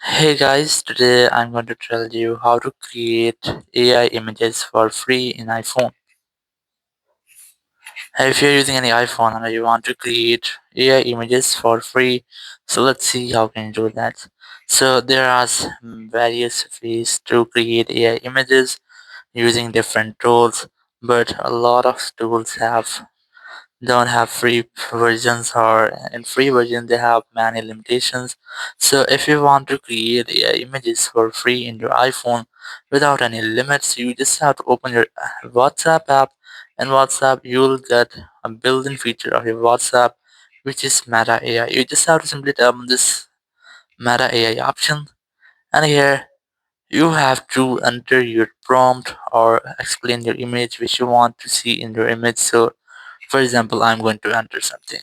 Hey guys, today I'm going to tell you how to create AI images for free in iPhone. If you're using any iPhone and you want to create AI images for free, so let's see how can you do that. So there are various ways to create AI images using different tools, but a lot of tools don't have free versions, or in free version they have many limitations. So if you want to create images for free in your iPhone without any limits, you just have to open your WhatsApp app. In WhatsApp you'll get a built-in feature of your WhatsApp, which is Meta AI. You just have to simply tap on this Meta AI option, and here you have to enter your prompt or explain your image which you want to see in your image. So for example, I'm going to enter something.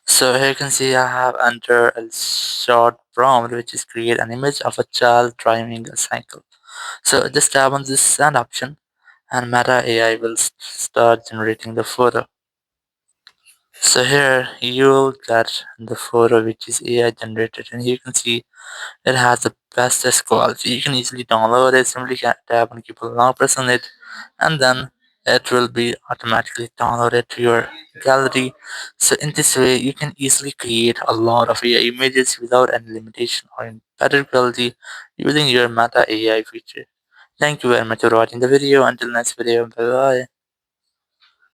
So here you can see I have entered a short prompt which is create an image of a child driving a cycle. So just tap on this send option and Meta AI will start generating the photo. So here you'll get the photo which is AI generated, and you can see it has the bestest quality. You can easily download it, simply tap and keep a long press on it, and then it will be automatically downloaded to your gallery. So in this way, you can easily create a lot of AI images without any limitation or in better quality using your Meta AI feature. Thank you very much for watching the video. Until next video, bye bye.